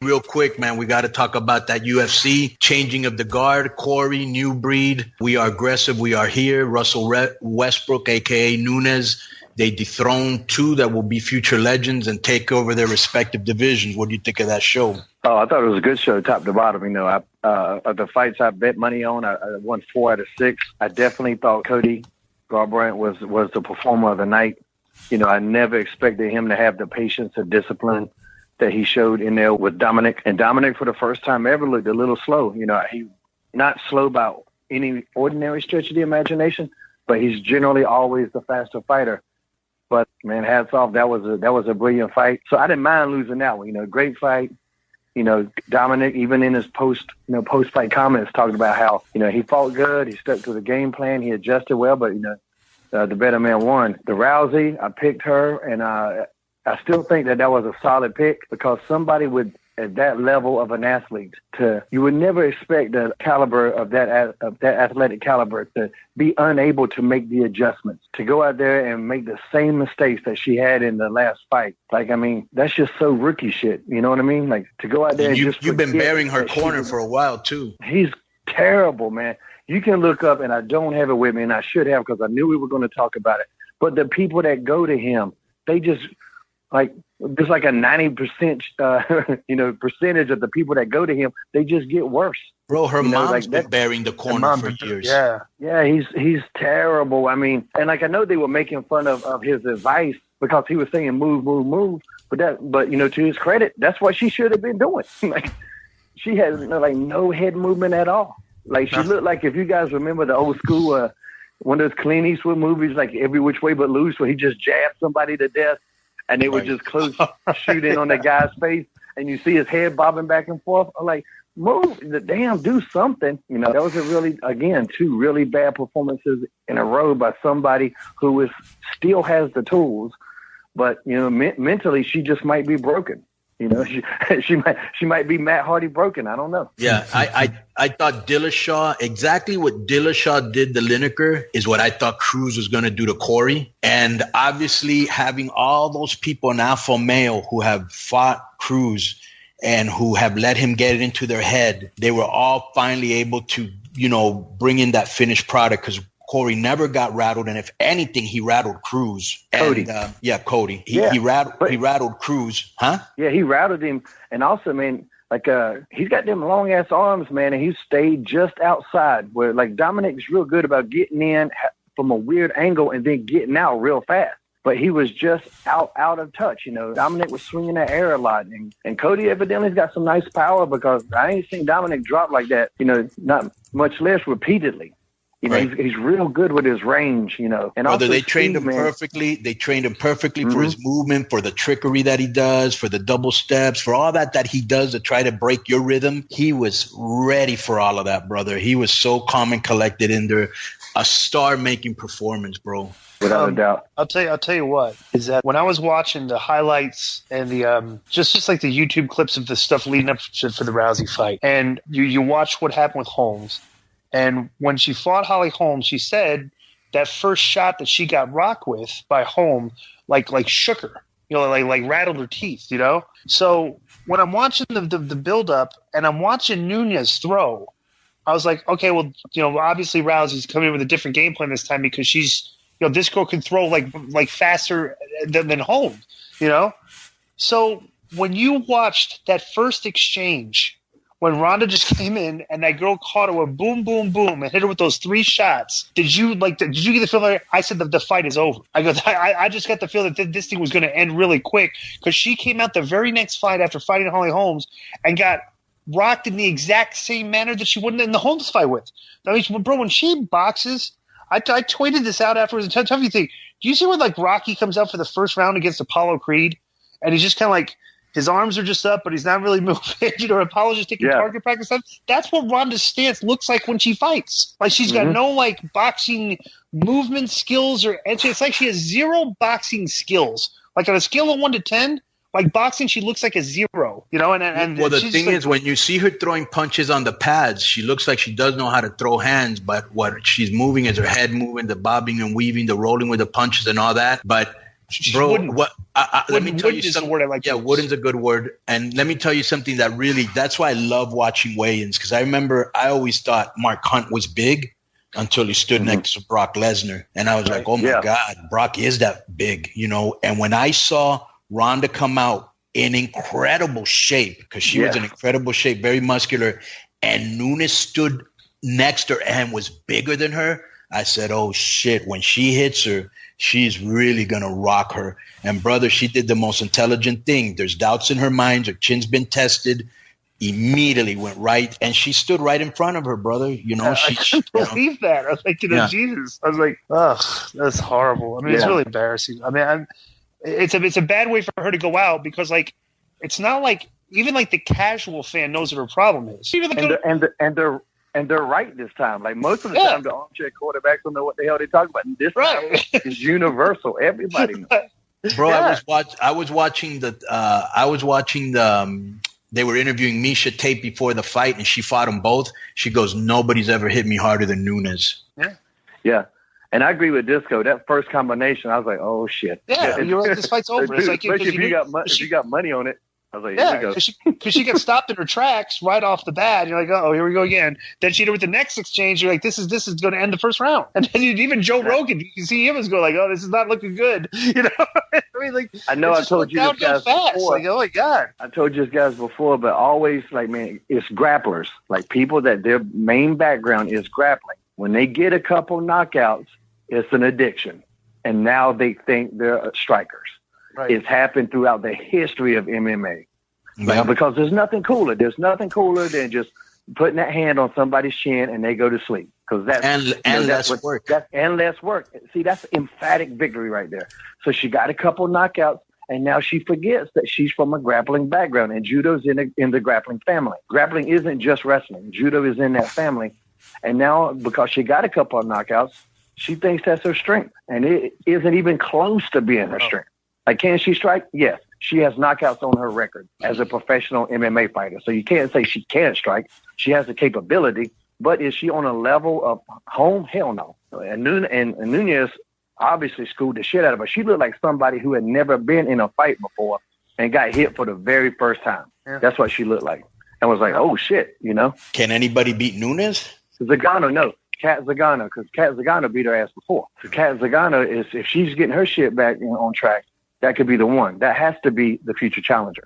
Real quick, man, we got to talk about that UFC changing of the guard. Corey, new breed. We are aggressive. We are here. Russell Westbrook, a.k.a. Nunes. They dethroned two that will be future legends and take over their respective divisions. What do you think of that show? Oh, I thought it was a good show, top to bottom. You know, of the fights I bet money on, I won 4 out of 6. I definitely thought Cody Garbrandt was the performer of the night. You know, I never expected him to have the patience and discipline that he showed in there with Dominic. And Dominic, for the first time ever, looked a little slow. You know, he not slow by any ordinary stretch of the imagination, but he's generally always the faster fighter. But, man, hats off. That was a brilliant fight. So I didn't mind losing that one. You know, great fight. You know, Dominic, even in his post-fight comments, talking about how, you know, he fought good. He stuck to the game plan. He adjusted well, but, you know, the better man won. The Rousey, I picked her, and I still think that was a solid pick because somebody at that level of an athlete, you would never expect the caliber of that athletic caliber to be unable to make the adjustments, to go out there and make the same mistakes that she had in the last fight. Like, I mean, that's just so rookie shit. You know what I mean? Like, to go out there and you've been bearing her corner for a while too. He's terrible, man. You can look up, and I don't have it with me, and I should have because I knew we were going to talk about it. But the people that go to him, they just there's like a 90% percentage of the people that go to him, they just get worse. Bro, her mom's been bearing the corner for years. Yeah, he's terrible. I mean, and like I know they were making fun of his advice because he was saying move, move, move. But you know, to his credit, that's what she should have been doing. Like she has no head movement at all. Like she looked like, if you guys remember the old school one of those Clint Eastwood movies, like Every Which Way But Loose, where he just jabbed somebody to death. And they would just close shoot in on the guy's face, and you see his head bobbing back and forth. I'm like, move the damn, do something. You know, that was two really bad performances in a row by somebody who still has the tools, but you know, mentally she just might be broken. You know, she might be Matt Hardy broken. I don't know. Yeah, I thought Dillashaw, exactly what Dillashaw did to Lineker is what I thought Cruz was going to do to Corey. And obviously having all those people in Alpha Male who have fought Cruz and who have let him get it into their head, they were all finally able to, you know, bring in that finished product because Corey never got rattled, and if anything, he rattled Cruz. Cody. Cody. He rattled Cruz, huh? Yeah, he rattled him, and also, man, like he's got them long ass arms, man, and he stayed just outside. Where like Dominic's real good about getting in from a weird angle and then getting out real fast. But he was just out of touch, you know. Dominic was swinging that air a lot, and Cody evidently's got some nice power because I ain't seen Dominic drop like that, you know, not much less repeatedly. You know, right. He's real good with his range, you know. And they trained him perfectly. They trained him perfectly for his movement, for the trickery that he does, for the double steps, for all that he does to try to break your rhythm. He was ready for all of that, brother. He was so calm and collected in there. A star-making performance, bro. Without a doubt. I'll tell you what, is that when I was watching the highlights and the just like the YouTube clips of the stuff leading up for the Rousey fight, and you watch what happened with Holmes. And when she fought Holly Holmes, she said that first shot that she got rocked with by Holmes, like shook her, you know, like rattled her teeth, you know. So when I'm watching the build up and I'm watching Nunes throw, I was like, okay, well, you know, obviously Rousey's coming in with a different game plan this time because she's, you know, this girl can throw like faster than Holmes, you know. So when you watched that first exchange, when Ronda just came in and that girl caught her with boom, boom, boom and hit her with those 3 shots, did you get the feeling like I said the fight is over? I just got the feeling that this thing was going to end really quick because she came out the very next fight after fighting Holly Holmes and got rocked in the exact same manner that she wouldn't in the Holmes fight with. I mean, bro, when she boxes, I tweeted this out afterwards. And tough you think, do you see when like Rocky comes out for the first round against Apollo Creed and he's just kind of like, his arms are just up, but he's not really moving. You know, Apollo's just taking target practice. That's what Ronda's stance looks like when she fights. Like she's got no like boxing movement skills it's like she has 0 boxing skills. Like on a scale of 1 to 10, like boxing, she looks like a 0. You know, and well, the thing is, when you see her throwing punches on the pads, she looks like she does know how to throw hands. But what she's moving is her head moving, the bobbing and weaving, the rolling with the punches and all that. But Bro, let me tell you something. Word I like wooden's a good word. And let me tell you something that's why I love watching weigh-ins, because I remember I always thought Mark Hunt was big until he stood next to Brock Lesnar. And I was like, oh my God, Brock is that big, And when I saw Ronda come out in incredible shape, because she was in incredible shape, very muscular, and Nunes stood next to her and was bigger than her, I said, oh shit, when she hits her, she's really going to rock her. And brother, she did the most intelligent thing. There's doubts in her mind. Her chin's been tested. Immediately went right. And she stood right in front of her, brother. I couldn't believe that. I was like, Jesus. I was like, oh, that's horrible. I mean, it's really embarrassing. I mean, it's a bad way for her to go out, because like, it's not like even like the casual fan knows what her problem is. And they're right this time. Like most of the time, the armchair quarterbacks don't know what the hell they're talking about. And this time, it's universal. Everybody knows. Bro, I was watching the they were interviewing Misha Tate before the fight, and she fought them both. She goes, nobody's ever hit me harder than Nunes. Yeah. And I agree with Disco. That first combination, I was like, oh shit. Yeah, you're like, this fight's over. It's like, especially if you got money on it. I was like, here we go. Because she got stopped in her tracks right off the bat. You're like, oh, here we go again. Then she did with the next exchange. You're like, this is going to end the first round. And then even Joe Rogan, you can see him was going like, oh, this is not looking good. I mean, like, I know I told you this guys before. Like, oh my God. I told you this guys before, but always like, man, it's grapplers. Like people that their main background is grappling. When they get a couple knockouts, it's an addiction. And now they think they're strikers. Right. It's happened throughout the history of MMA. Because there's nothing cooler. There's nothing cooler than just putting that hand on somebody's chin and they go to sleep. Because that's less work. And less work. See, that's emphatic victory right there. So she got a couple knockouts, and now she forgets that she's from a grappling background, and judo's in the grappling family. Grappling isn't just wrestling. Judo is in that family. And now, because she got a couple of knockouts, she thinks that's her strength, and it isn't even close to being her strength. Like, can she strike? Yes. She has knockouts on her record as a professional MMA fighter. So you can't say she can't strike. She has the capability. But is she on a level of home? Hell no. And Nunes obviously schooled the shit out of her. She looked like somebody who had never been in a fight before and got hit for the very first time. Yeah. That's what she looked like. And was like, oh, shit, Can anybody beat Nunes? Zagano, no. Kat Zagano, because Kat Zagano beat her ass before. So Kat Zagano is, if she's getting her shit back on track, that could be the one. That has to be the future challenger.